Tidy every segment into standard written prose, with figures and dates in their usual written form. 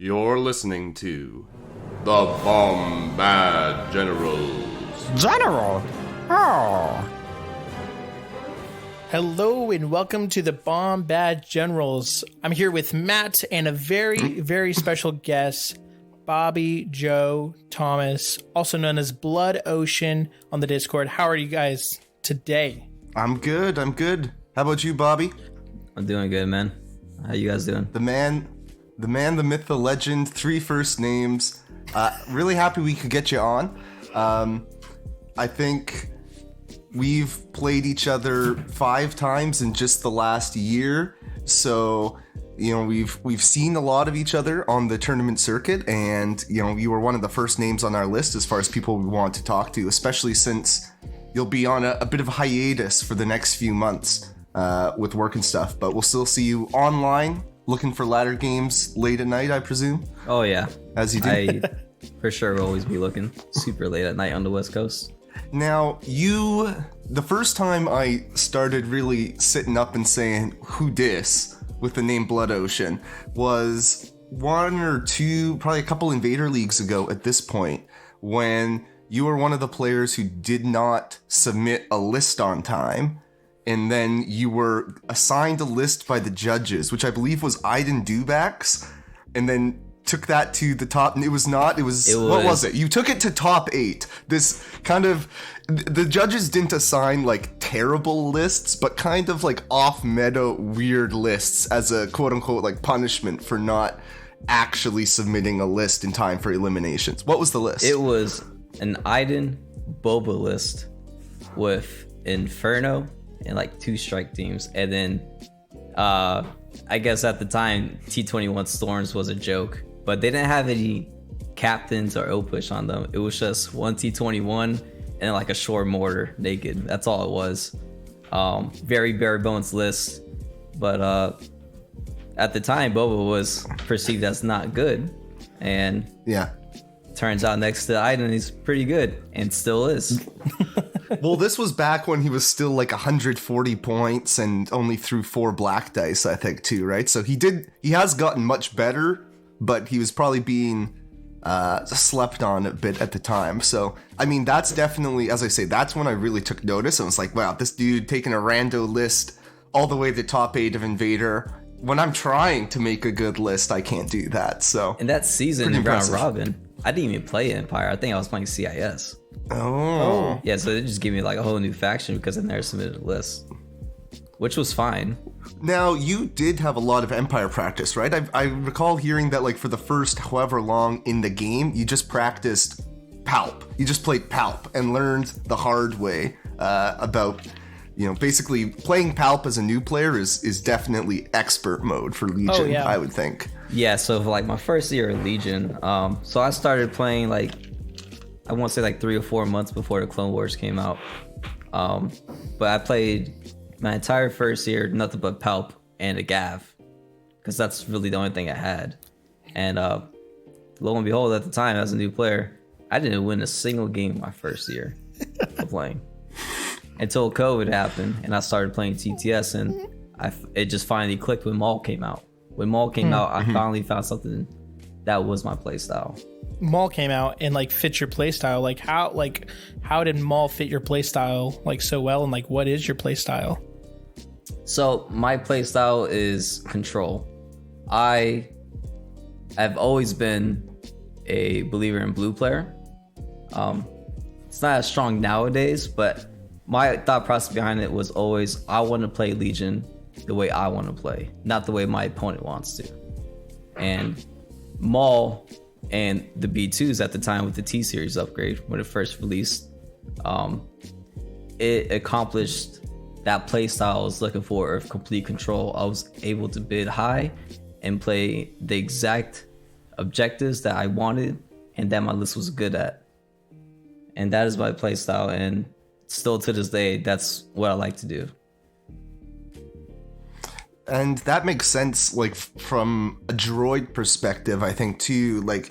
You're listening to the Bombad Generals. General? Oh. Hello and welcome to the Bombad Generals. I'm here with Matt and a very special guest, Bobby Joe Thomas, also known as Blood Ocean on the Discord. How are you guys today? I'm good. How about you, Bobby? I'm doing good, man. How you guys doing? The man, the myth, the legend, 3 first names. Really happy we could get you on. I think we've played each other 5 times in just the last year. So, you know, we've seen a lot of each other on the tournament circuit, and, you know, you were one of the first names on our list as far as people we want to talk to, especially since you'll be on a bit of a hiatus for the next few months with work and stuff. But we'll still see you online, looking for ladder games late at night, I presume. Oh, yeah. As you do. I for sure will always be looking super late at night on the West Coast. Now, the first time I started really sitting up and saying, who dis, with the name Blood Ocean, was 1 or 2, probably a couple Invader Leagues ago at this point, when you were one of the players who did not submit a list on time, and then you were assigned a list by the judges, which I believe was Aiden Dubak's, and then took that to the top. It was what was it? You took it to top 8. This kind of, the judges didn't assign like terrible lists, but kind of like off meta weird lists as a quote unquote like punishment for not actually submitting a list in time for eliminations. What was the list? It was an Aiden Boba list with Inferno and like 2 strike teams, and then I guess at the time T21 Storms was a joke, but they didn't have any captains or O-push on them. It was just 1 T21 and like a short mortar naked. That's all it was. Very bare bones list, but at the time Boba was perceived as not good, and yeah, turns out next to Aiden he's pretty good and still is. Well, this was back when he was still like 140 points and only threw 4 black dice, I think, too, right? So he has gotten much better, but he was probably being slept on a bit at the time. So, I mean, that's definitely, as I say, that's when I really took notice. I was like, wow, this dude taking a rando list all the way to top 8 of Invader. When I'm trying to make a good list, I can't do that. So, and that season in round robin, I didn't even play Empire. I think I was playing CIS. Oh. Yeah, so it just gave me like a whole new faction because I never submitted a list, which was fine. Now, you did have a lot of Empire practice, right? I recall hearing that like for the first however long in the game, you just practiced Palp. You just played Palp and learned the hard way about, you know, basically playing Palp as a new player is definitely expert mode for Legion, Oh, yeah. I would think. Yeah, so for like my first year of Legion, so I started playing like, I want to say like 3 or 4 months before the Clone Wars came out. But I played my entire first year nothing but Palp and a Gav, because that's really the only thing I had. And lo and behold, at the time as a new player, I didn't win a single game my first year of playing until COVID happened and I started playing TTS, and it just finally clicked when Maul came out. When Maul came out, I finally found something that was my playstyle. Maul came out and like fit your playstyle. How did Maul fit your playstyle like so well, and like what is your playstyle? So my playstyle is control. I've always been a believer in blue player. It's not as strong nowadays, but my thought process behind it was always I want to play Legion the way I want to play, not the way my opponent wants to. And Maul and the B2s at the time with the T-Series upgrade when it first released, it accomplished that playstyle I was looking for of complete control. I was able to bid high and play the exact objectives that I wanted and that my list was good at. And that is my playstyle, and still to this day, that's what I like to do. And that makes sense, like, from a droid perspective, I think, too. Like,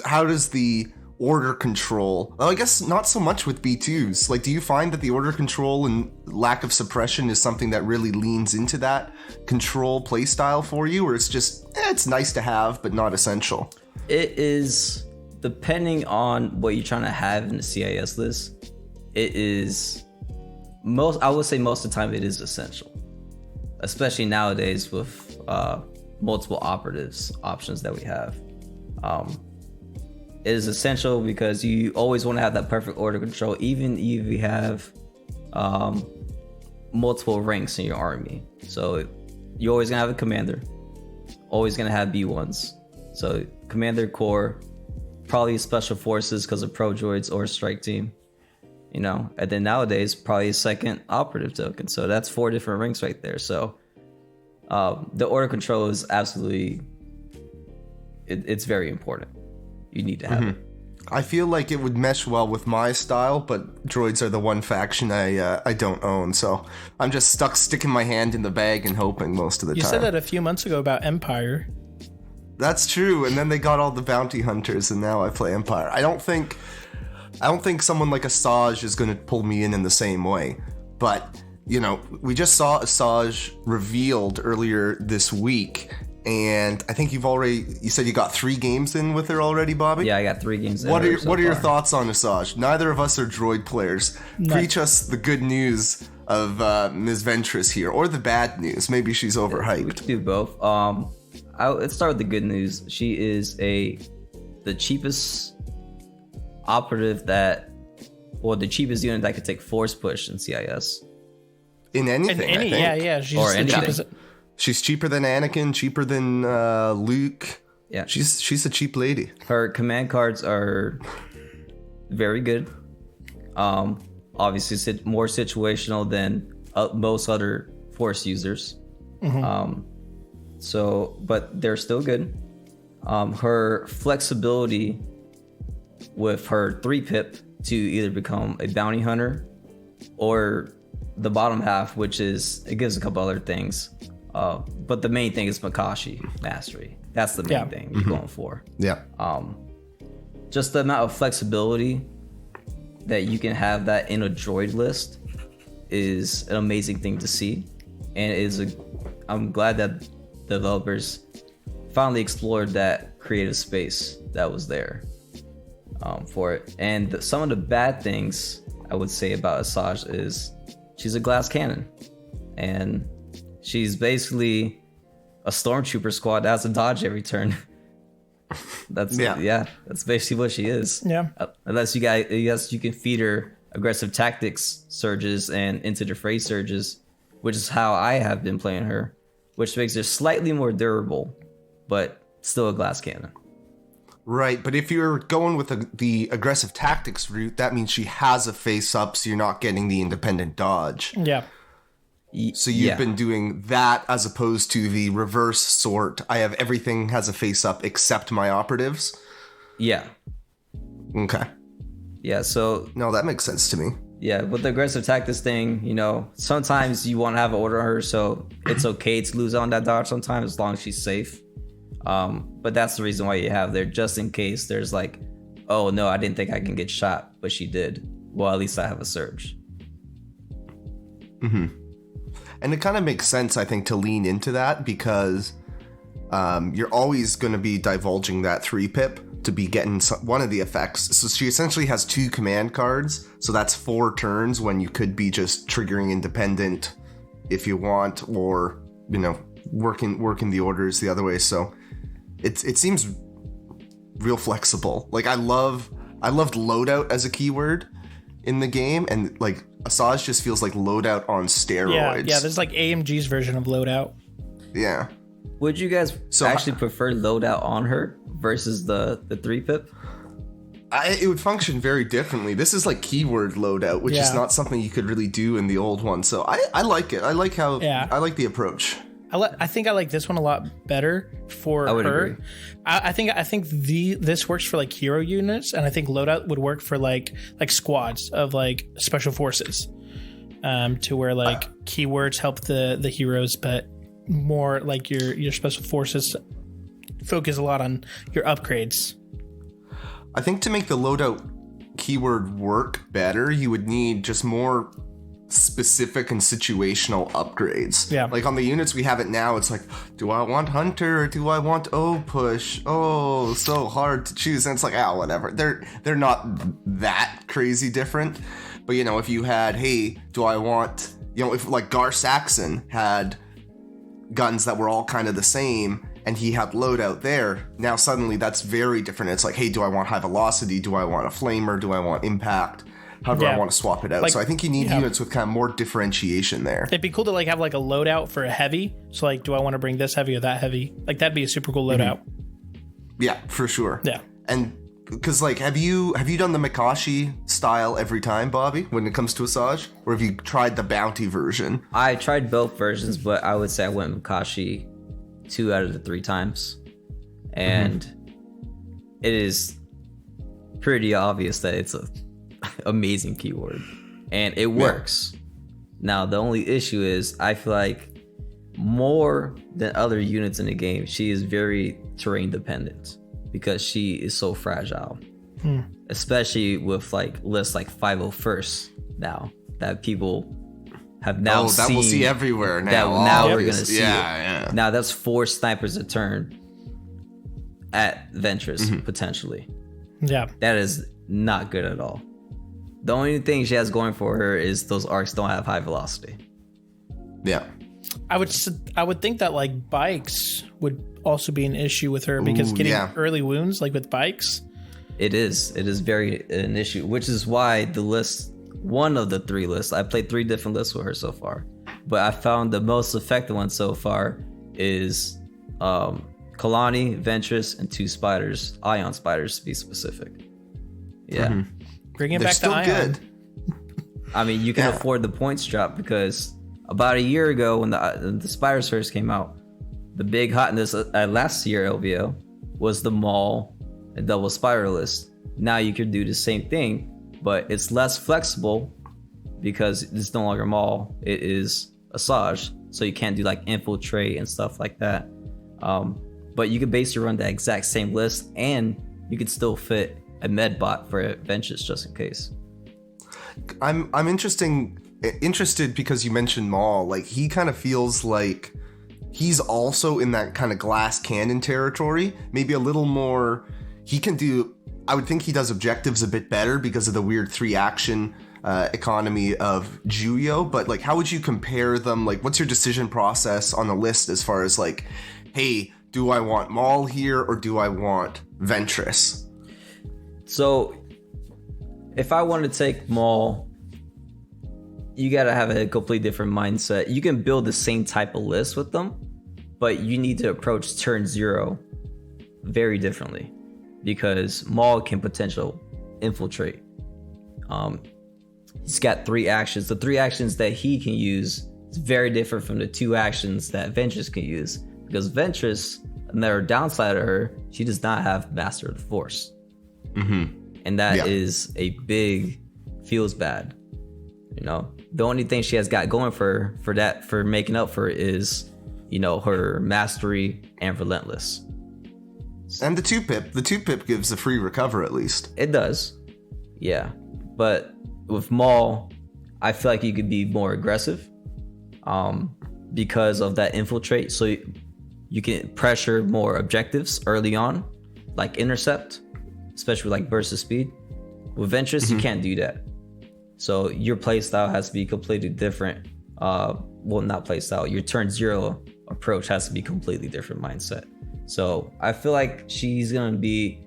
how does the order control. Well, I guess not so much with B2s. Like, do you find that the order control and lack of suppression is something that really leans into that control playstyle for you, or it's just, it's nice to have, but not essential? It is, depending on what you're trying to have in the CIS list, it is I would say most of the time it is essential. Especially nowadays with multiple operatives options that we have. It is essential because you always want to have that perfect order control, even if you have multiple ranks in your army. So you're always gonna have a commander, always gonna have B1s. So commander, core, probably special forces because of pro droids or strike team, you know. And then nowadays probably a second operative token. So that's 4 different ranks right there. So the order control is absolutely, it's very important. You need to have it. I feel like it would mesh well with my style, but droids are the one faction I don't own, so I'm just stuck sticking my hand in the bag and hoping most of the time. You said that a few months ago about Empire. That's true, and then they got all the bounty hunters, and now I play Empire. I don't think someone like Asajj is going to pull me in the same way, but you know, we just saw Asajj revealed earlier this week. And I think you said you got 3 games in with her already, Bobby? Yeah, I got 3 games in. What are your thoughts on Asajj? Neither of us are droid players. Preach us the good news of Ms. Ventress here, or the bad news. Maybe she's overhyped. We can do both. Let's start with the good news. She is the cheapest operative the cheapest unit that could take force push in CIS. In anything, I think. Yeah. She's Or the anything. cheapest. She's cheaper than Anakin, cheaper than Luke. Yeah, she's a cheap lady. Her command cards are very good. Obviously, more situational than most other Force users. But they're still good. Her flexibility with her 3-pip to either become a bounty hunter or the bottom half, which is, it gives a couple other things. But the main thing is Makashi mastery. That's the main thing you're going for. Yeah. Just the amount of flexibility that you can have that in a droid list is an amazing thing to see, and I'm glad that developers finally explored that creative space that was there for it. And some of the bad things I would say about Asajj is she's a glass cannon, and she's basically a stormtrooper squad that has to dodge every turn. That's basically what she is. Yeah. Unless you can feed her aggressive tactics surges and into the fray surges, which is how I have been playing her, which makes her slightly more durable, but still a glass cannon. Right, but if you're going with the aggressive tactics route, that means she has a face up, so you're not getting the independent dodge. Yeah. So you've been doing that as opposed to the reverse sort. I have everything has a face up except my operatives. Yeah. Okay. Yeah, so... No, that makes sense to me. Yeah, with the aggressive tactics thing, you know, sometimes you want to have an order on her, so it's okay to lose on that dodge sometimes as long as she's safe. But that's the reason why you have there, just in case there's like, oh no, I didn't think I can get shot, but she did. Well, at least I have a surge. And it kind of makes sense, I think, to lean into that because you're always going to be divulging that 3-pip to be getting one of the effects. So she essentially has 2 command cards. So that's 4 turns when you could be just triggering independent if you want, or, you know, working the orders the other way. So it seems real flexible. Like I loved loadout as a keyword in the game, and like Asajj just feels like loadout on steroids. Yeah, there's like AMG's version of loadout. Yeah. Would you guys actually prefer loadout on her versus the 3-pip? It would function very differently. This is like keyword loadout, which is not something you could really do in the old one. So I like it. I like the approach. I think I like this one a lot better for her. Agree. I think this works for like hero units, and I think loadout would work for like squads of like special forces, to where like keywords help the heroes, but more like your special forces focus a lot on your upgrades. I think to make the loadout keyword work better, you would need just more specific and situational upgrades. Yeah. Like on the units we have it now, it's like, do I want Hunter or do I want O push? Oh, so hard to choose. And it's like, whatever. They're not that crazy different. But you know, if you had, hey, do I want, you know, if like Gar Saxon had guns that were all kind of the same and he had loadout there, now suddenly that's very different. It's like, hey, do I want high velocity? Do I want a flamer? Do I want impact? How do I want to swap it out? Like, so I think you need units with kind of more differentiation there. It'd be cool to like have like a loadout for a heavy. So like, do I want to bring this heavy or that heavy? Like that'd be a super cool loadout. Yeah, for sure. Yeah. And because like, have you done the Mikashi style every time, Bobby, when it comes to Asajj? Or have you tried the bounty version? I tried both versions, but I would say I went Mikashi 2 out of the 3 times. And it is pretty obvious that it's a amazing keyword and it works. Now the only issue is I feel like more than other units in the game, she is very terrain dependent because she is so fragile. Especially with like lists like 501st now that people have now that seen. we'll see everywhere now. That now we're gonna see yeah. Now that's 4 snipers a turn at Ventress potentially. Yeah. That is not good at all. The only thing she has going for her is those arcs don't have high velocity. Yeah. I would think that like bikes would also be an issue with her because getting early wounds like with bikes. It is very an issue, which is why the list, one of the 3 lists, I played 3 different lists with her so far, but I found the most effective one so far is Kalani, Ventress, and 2 spiders, Ion spiders to be specific. Yeah. Bringing They're back still the Ion. good. I mean, you can afford the points drop because about a year ago when the spiders first came out, the big hotness last year LVO was the Maul and double spiral list. Now you could do the same thing, but it's less flexible because it's no longer Maul, it is Asajj, so you can't do like infiltrate and stuff like that. But you could basically run the exact same list and you could still fit a med bot for Ventress just in case. I'm interested because you mentioned Maul. Like he kind of feels like he's also in that kind of glass cannon territory. Maybe a little more. He can do. I would think he does objectives a bit better because of the weird 3 action economy of Juyo. But like, how would you compare them? Like, what's your decision process on the list as far as like, hey, do I want Maul here or do I want Ventress? So, if I want to take Maul, you gotta have a completely different mindset. You can build the same type of list with them, but you need to approach turn 0 very differently because Maul can potential infiltrate. He's got 3 actions. The 3 actions that he can use is very different from the 2 actions that Ventress can use because Ventress, another downside of her, she does not have Master of the Force. And that is a big, feels bad. You know, the only thing she has got going for making up for it is, you know, her mastery and relentless. And the 2-pip gives a free recover at least. It does. Yeah. But with Maul, I feel like you could be more aggressive because of that infiltrate. So you can pressure more objectives early on, like intercept, especially with like burst of speed. With Ventress, you can't do that. So your playstyle has to be completely different. Well, not playstyle. Your turn 0 approach has to be completely different mindset. So I feel like she's gonna be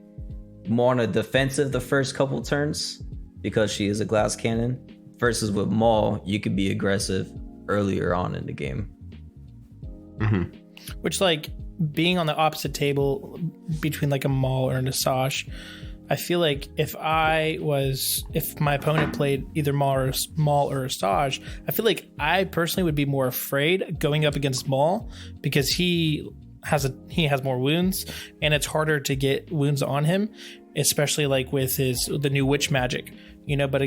more on a defensive the first couple turns because she is a glass cannon. Versus with Maul, you could be aggressive earlier on in the game. Which like being on the opposite table between like a Maul or an Asajj, I feel like if my opponent played either Maul or Asajj, I feel like I personally would be more afraid going up against Maul because he has more wounds and it's harder to get wounds on him, especially like with the new witch magic, you know. But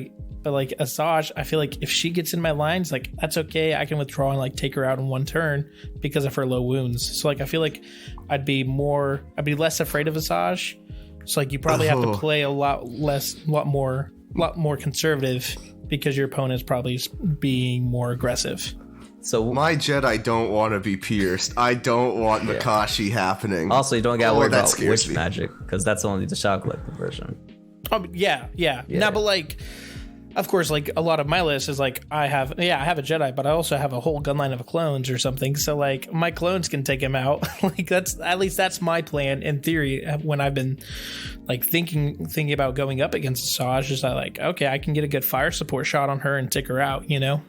like Asajj, I feel like if she gets in my lines, like that's okay. I can withdraw and like take her out in one turn because of her low wounds. So like I feel like I'd be less afraid of Asajj So like you probably have to play a lot more conservative because your opponent's probably being more aggressive. So my Jedi don't want to be pierced. I don't want Makashi happening. Also, you don't gotta worry about witch me. magic because that's only the Shadow Collective version. Oh yeah. No, but like, of course, like a lot of my list is like I have a Jedi, but I also have a whole gun line of clones or something. So like my clones can take him out. Like that's my plan in theory when I've been like thinking about going up against Asajj. Is that like, okay, I can get a good fire support shot on her and take her out, you know?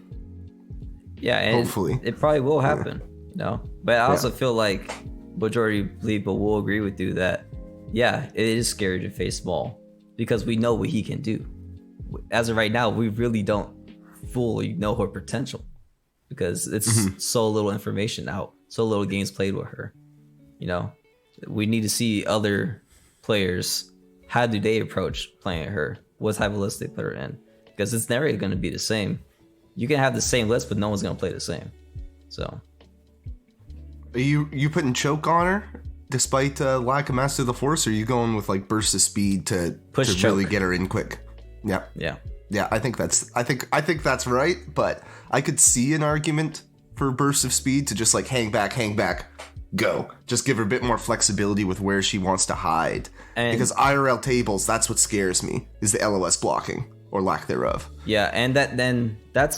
Yeah, and hopefully it probably will happen, you know. But I also feel like majority of people will agree with you that it is scary to face Maul because we know what he can do. As of right now, we really don't fully know her potential because it's so little information out, so little games played with her. You know, we need to see other players. How do they approach playing her? What type of list they put her in? Because it's never going to be the same. You can have the same list, but no one's going to play the same. So, are you putting choke on her despite lack of master of the force? Or are you going with like burst of speed to really get her in quick? Yeah. I think that's right, but I could see an argument for burst of speed to just like hang back, go. Just give her a bit more flexibility with where she wants to hide. And because IRL tables, that's what scares me, is the LOS blocking or lack thereof. Yeah, and that's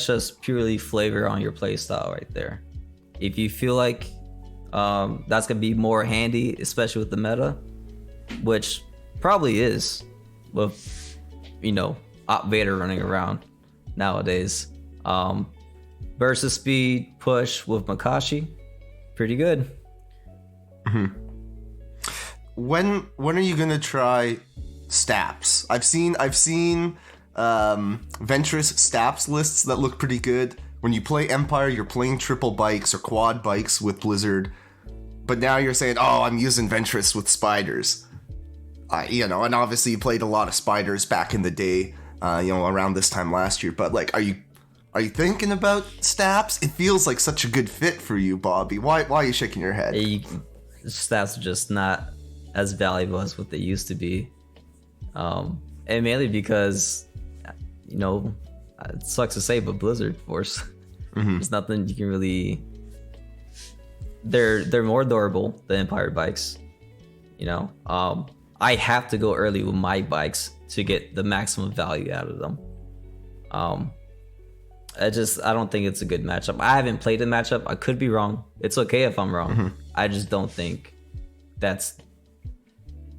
just purely flavor on your playstyle right there. If you feel like that's gonna be more handy, especially with the meta, which probably is. With, you know, Op Vader running around nowadays. Versus speed push with Makashi, pretty good. When are you gonna try Staps? I've seen Ventress Staps lists that look pretty good. When you play Empire, you're playing triple bikes or quad bikes with Blizzard, but now you're saying, "Oh, I'm using Ventress with spiders." You know, and obviously you played a lot of spiders back in the day, you know, around this time last year. But like, are you thinking about Staps? It feels like such a good fit for you, Bobby. Why are you shaking your head? Staps are just not as valuable as what they used to be, and mainly because, you know, it sucks to say, but Blizzard Force, there's nothing you can really. They're more durable than Empire bikes, you know. I have to go early with my bikes to get the maximum value out of them. I don't think it's a good matchup. I haven't played the matchup. I could be wrong. It's okay if I'm wrong. I just don't think that's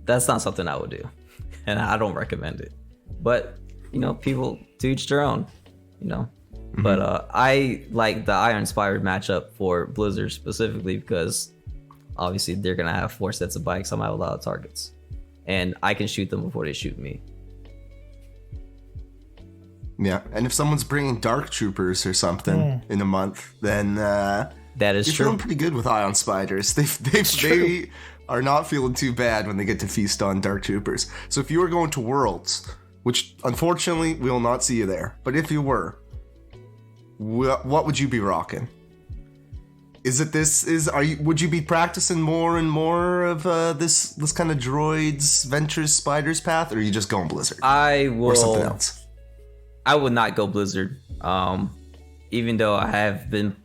not something I would do, and I don't recommend it. But you know, people to each their own. You know, but I like the Iron Inspired matchup for Blizzard specifically because obviously they're gonna have 4 sets of bikes. I'm gonna have a lot of targets. And I can shoot them before they shoot me. Yeah, and if someone's bringing Dark Troopers or something in a month, then that is you're true. feeling pretty good with Ion Spiders. They are not feeling too bad when they get to feast on Dark Troopers. So if you were going to Worlds, which unfortunately we will not see you there, but if you were, what would you be rocking? Would you be practicing more and more of this kind of droids, Ventress, spiders path, or are you just going Blizzard? I will. Or something else? I would not go Blizzard. Even though I've been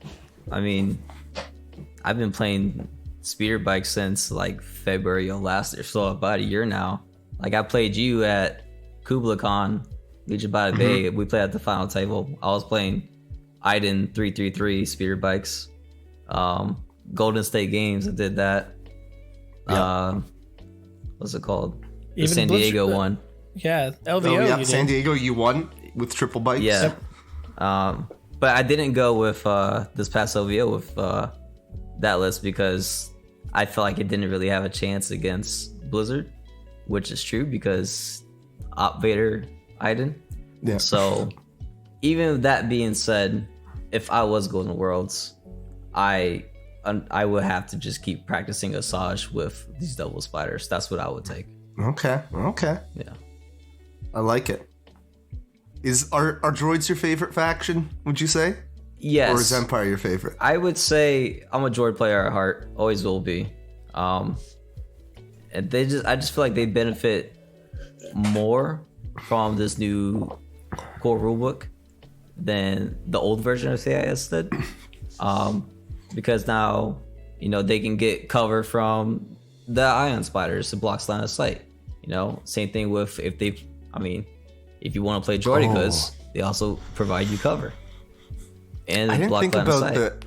playing speeder bikes since like February of last year, so about a year now. Like I played you at Kubla Khan, Legion by the Bay. We played at the final table. I was playing Iden 333 speeder bikes. Golden State Games, I did that. What's it called? The San Diego one. Yeah, LVO. Oh, yeah, San Diego, you won with triple bikes. Yeah. But I didn't go with this past OVO with that list because I felt like it didn't really have a chance against Blizzard, which is true because Op Vader Iden. Yeah. So even with that being said, if I was going to Worlds, I would have to just keep practicing Asajj with these double spiders. That's what I would take. Okay. Yeah. I like it. Are droids your favorite faction, would you say? Yes. Or is Empire your favorite? I would say I'm a droid player at heart. Always will be. And I just feel like they benefit more from this new core rulebook than the old version of CIS did. Because now, they can get cover from the ion spiders, the blocks line of sight. Same thing with if you want to play Droidicas, they also provide you cover. And I didn't block think line of about sight.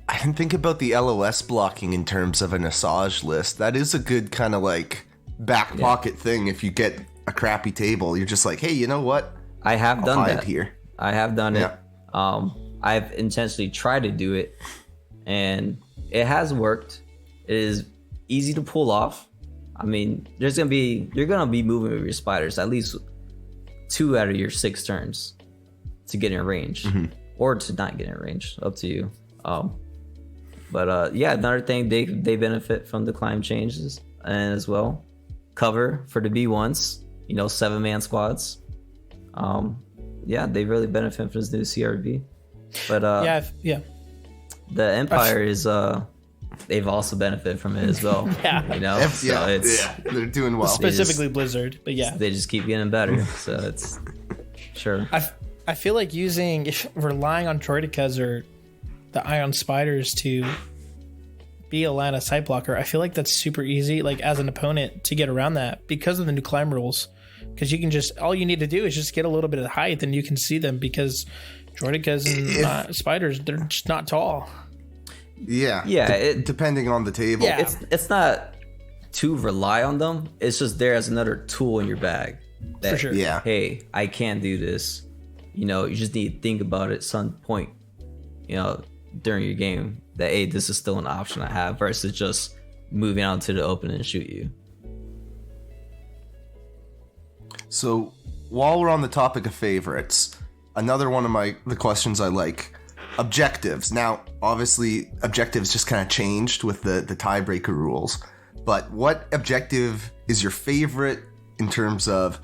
I didn't think about the LOS blocking in terms of an Asajj list. That is a good kind of like back pocket thing. If you get a crappy table, you're just like, hey, you know what? I have I'll done hide that. here. I have done Yeah. it. I've intentionally tried to do it, and it has worked. It is easy to pull off. You're gonna be moving with your spiders at least 2 out of your 6 turns to get in range, or to not get in range. Up to you. But another thing they benefit from the climb changes, and as well cover for the B1s. 7-man squads. They really benefit from this new CRV. But yeah. the Empire is they've also benefited from it as well. Yeah. So They're doing well. Specifically Blizzard, but yeah. they just keep getting better. So it's sure. I feel like relying on Droidicas or the Ion Spiders to be a line of sight blocker, I feel like that's super easy, like as an opponent, to get around that because of the new climb rules. Because you can all you need to do is just get a little bit of height and you can see them, because Droidicas and spiders, they're just not tall. Yeah. Depending on the table. Yeah. It's not to rely on them. It's just there as another tool in your bag. That, For sure. Yeah. Hey, I can do this. You just need to think about it at some point, during your game, that, hey, this is still an option I have, versus just moving out to the open and shoot you. So while we're on the topic of favorites, another one of the questions I like, objectives. Now, obviously, objectives just kind of changed with the tiebreaker rules. But what objective is your favorite in terms of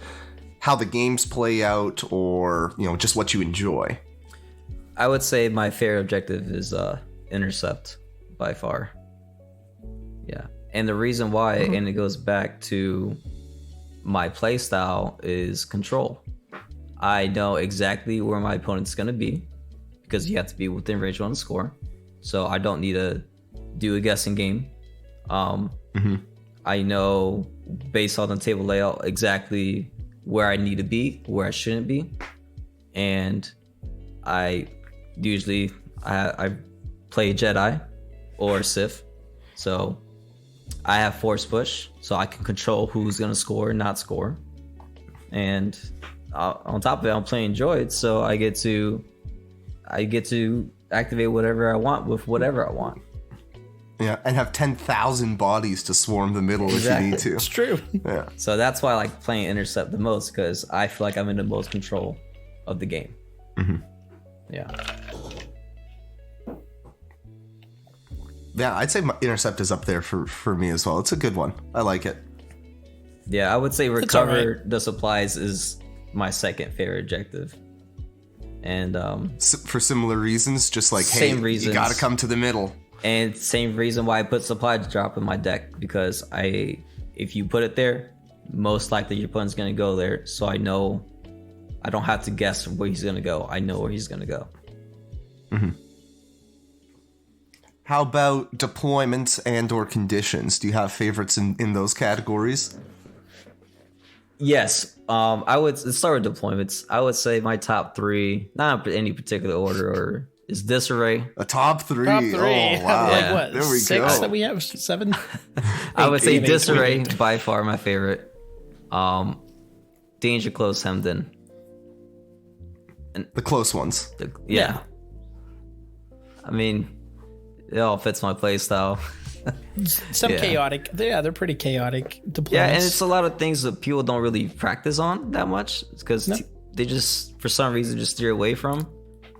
how the games play out, or just what you enjoy? I would say my favorite objective is intercept by far. Yeah, and the reason why, and it goes back to my playstyle, is control. I know exactly where my opponent's gonna be, because you have to be within range on the score. So I don't need to do a guessing game. I know based on the table layout exactly where I need to be, where I shouldn't be, and I usually I play Jedi or Sith, so I have force push, so I can control who's gonna score and not score. And on top of it, I'm playing droids, so I get to activate whatever I want with whatever I want. Yeah, and have 10,000 bodies to swarm the middle if you need to. It's true. Yeah. So that's why I like playing intercept the most, because I feel like I'm in the most control of the game. Yeah. Yeah, I'd say my intercept is up there for me as well. It's a good one. I like it. Yeah, I would say all recover right. the supplies is my second favorite objective. And For similar reasons, just like, Same hey, reasons. you gotta come to the middle. And same reason why I put supply drop in my deck, because if you put it there, most likely your opponent's gonna go there. So I know I don't have to guess where he's gonna go. I know where he's gonna go. How about deployments and or conditions? Do you have favorites in those categories? Yes, I would start with deployments. I would say my top 3, not in any particular order, is Disarray. A top 3. Top 3. Oh, wow. Like what? There we 6 go. that we have? 7? I would say Eight. Disarray by far my favorite. Danger Close Hemden. The close ones. Yeah. I mean, it all fits my playstyle. Some Yeah. chaotic. They're pretty chaotic deployments. Yeah, and it's a lot of things that people don't really practice on that much, because they just, for some reason, just steer away from.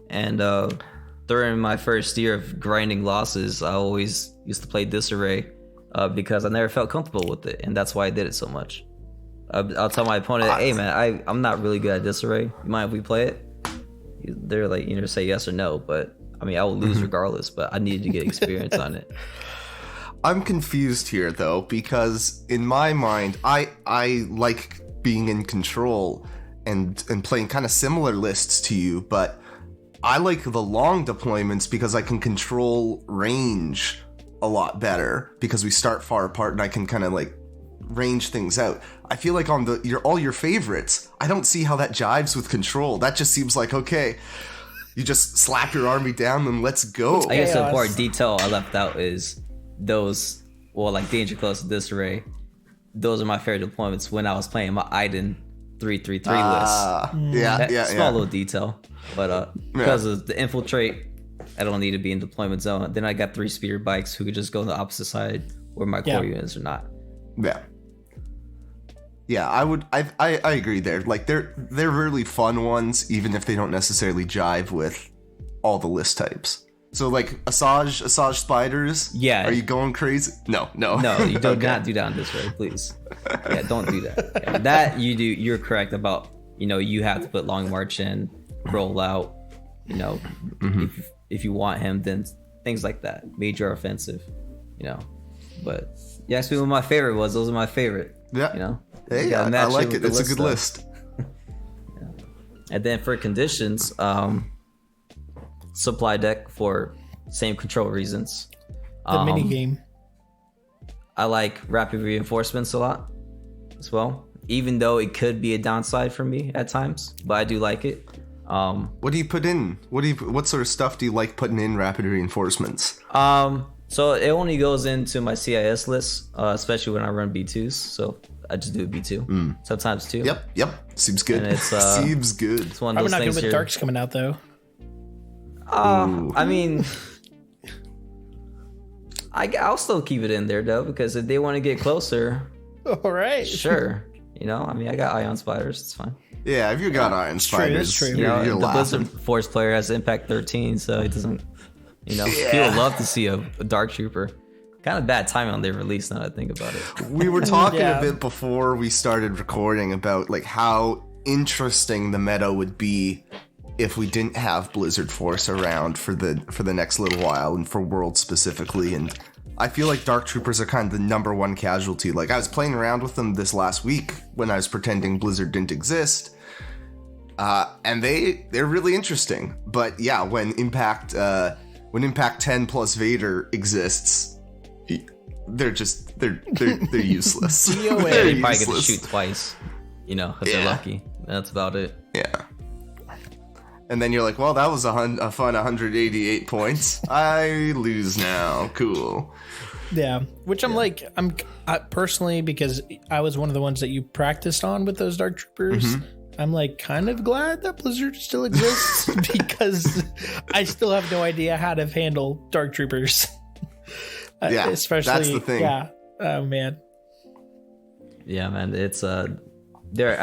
And during my first year of grinding losses, I always used to play Disarray because I never felt comfortable with it, and that's why I did it so much. I'll tell my opponent, hey man, I'm not really good at Disarray. You mind if we play it? They're like, either say yes or no, but I mean, I will lose regardless, but I needed to get experience on it. I'm confused here though, because in my mind, I like being in control and playing kind of similar lists to you, but I like the long deployments because I can control range a lot better because we start far apart and I can kind of like range things out. I feel like on all your favorites, I don't see how that jives with control. That just seems like, okay, you just slap your army down and let's go. I guess the important detail I left out is those, well, like Danger Close, Disarray. Those are my favorite deployments when I was playing my Iden 333 list. Yeah, small little detail, but because of the infiltrate, I don't need to be in deployment zone. Then I got 3 speeder bikes who could just go on the opposite side where my core units are not. Yeah, I agree there. Like they're really fun ones, even if they don't necessarily jive with all the list types. So like Asajj spiders. Yeah. Are you going crazy? No. You do not do that on this way, please. Yeah, don't do that. Yeah, that you do. You're correct about. You have to put long march in, roll out. If you want him, then things like that. Major offensive. But you asked me what my favorite was. Those are my favorite. Yeah. Hey, I like it. It's a good list. And then for conditions, supply deck for same control reasons. The mini game. I like rapid reinforcements a lot as well, even though it could be a downside for me at times, but I do like it. What do you put in? What sort of stuff do you like putting in rapid reinforcements? So it only goes into my CIS list, especially when I run B2s. So I just do a B2, sometimes 2. Yep. Seems good. And it's, seems good. It's one of I'm those not things good with darks coming out though. I mean, I'll still keep it in there though, because if they want to get closer, all right, sure. I got ion spiders. It's fine. Yeah, if you got iron spiders, true. you're the laughing. Blizzard Force player has impact 13, so it doesn't. People love to see a dark trooper. Kind of bad timing on their release now that I think about it. We were talking a bit before we started recording about like how interesting the meta would be if we didn't have Blizzard Force around for the next little while, and for Worlds specifically. And I feel like Dark Troopers are kind of the number one casualty. Like I was playing around with them this last week when I was pretending Blizzard didn't exist, and they're really interesting. But yeah, when Impact 10 plus Vader exists, they're useless. They're you probably get to shoot twice, if they're lucky. That's about it. Yeah. And then you're like, well, that was a fun 188 points. I lose now. Cool. Yeah, which I'm personally, because I was one of the ones that you practiced on with those Dark Troopers. I'm like kind of glad that Blizzard still exists because I still have no idea how to handle Dark Troopers. Yeah, especially that's the thing. Yeah. Oh man. Yeah, man. It's I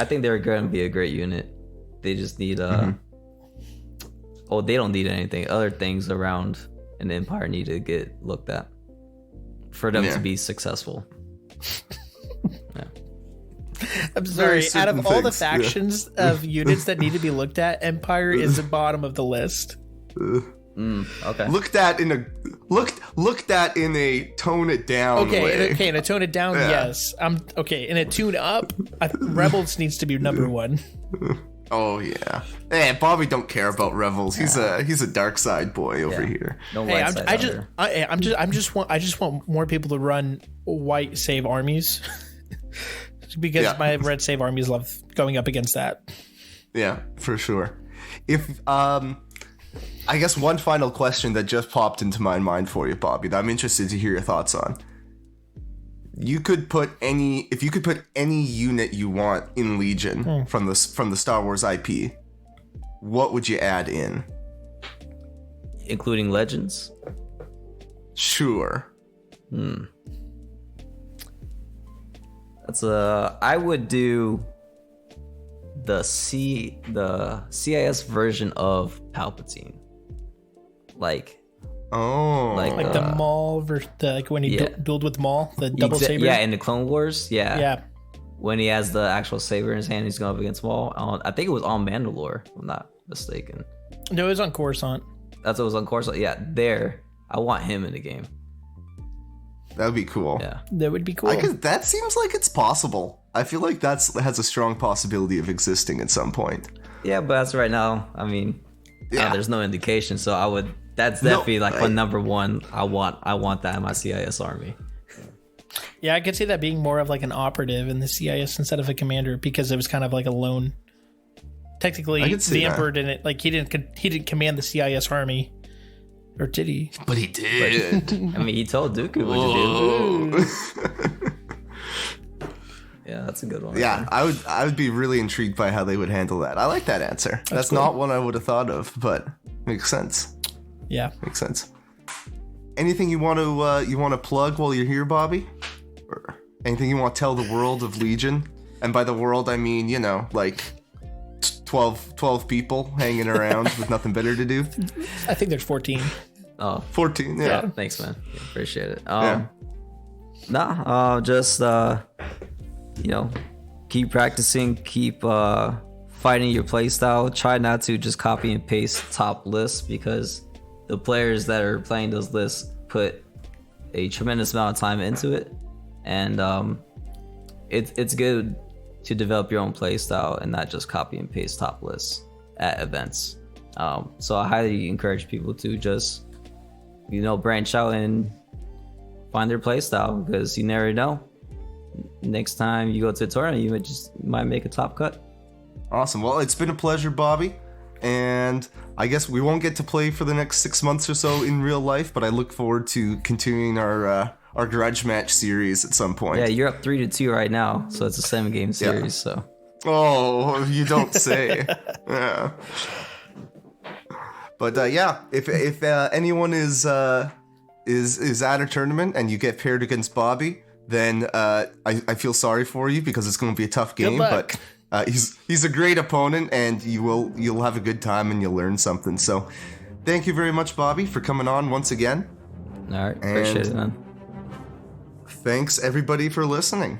think they're going to be a great unit. They just need they don't need anything. Other things around an empire need to get looked at for them to be successful. I'm sorry. Out of all the factions of units that need to be looked at, Empire is the bottom of the list. Okay. Looked at in a tone it down way. Okay, in a tone it down, yes. In a tune up, Rebels needs to be number one. Oh yeah. Hey, Bobby don't care about Rebels. He's a dark side boy over here. No Hey, light side I just want more people to run white save armies. Because my red save armies love going up against that. Yeah, for sure. If I guess one final question that just popped into my mind for you, Bobby, that I'm interested to hear your thoughts on. If you could put any unit you want in Legion from the Star Wars IP, what would you add in? including Legends. Sure. That's I would do the CIS version of Palpatine. Like the Maul versus when he dueled with Maul, the double saber. Yeah, in the Clone Wars. Yeah. When he has the actual saber in his hand, he's going up against Maul. I think it was on Mandalore, if I'm not mistaken. No, it was on Coruscant. That's what was on Coruscant. Yeah, there. I want him in the game. That would be cool. Yeah. That would be cool. That seems like it's possible. I feel like that has a strong possibility of existing at some point. Yeah, but as of right now, I mean, there's no indication. So that's definitely like my number one. I want that in my CIS army. Yeah, I could see that being more of like an operative in the CIS instead of a commander, because it was kind of like a lone. Technically, the Emperor didn't he didn't command the CIS army, or did he? But he did. I mean, he told Dooku what to do. Yeah, that's a good one. Yeah, I would be really intrigued by how they would handle that. I like that answer. That's cool. Not one I would have thought of, but makes sense. Yeah, makes sense. Anything you want to plug while you're here, Bobby? Or anything you want to tell the world of Legion? And by the world, I mean, like 12 people hanging around with nothing better to do. I think there's 14. Oh, 14. Yeah. Thanks, man. Yeah, appreciate it. Just keep practicing, keep fighting your playstyle. Try not to just copy and paste top lists, because the players that are playing those lists put a tremendous amount of time into it, and it's good to develop your own playstyle and not just copy and paste top lists at events. So I highly encourage people to just branch out and find their playstyle, because you never know. Next time you go to a tournament, you might make a top cut. Awesome. Well, it's been a pleasure, Bobby. And I guess we won't get to play for the next 6 months or so in real life, but I look forward to continuing our grudge match series at some point. Yeah, you're up 3-2 right now, so it's a 7-game series. Yeah. So. Oh, you don't say. Yeah. But if anyone is at a tournament and you get paired against Bobby, then I feel sorry for you, because it's going to be a tough game. But he's a great opponent, and you'll have a good time and you'll learn something. So thank you very much, Bobby, for coming on once again. All right, appreciate it, man. Thanks everybody for listening,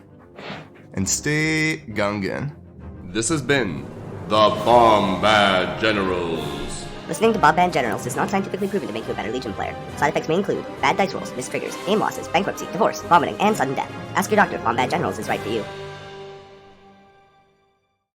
and stay Gungan. This has been the Bombad Generals. Listening to Bombad Generals is not scientifically proven to make you a better Legion player. Side effects may include bad dice rolls, missed triggers, game losses, bankruptcy, divorce, vomiting, and sudden death. Ask your doctor if Bombad Generals is right for you.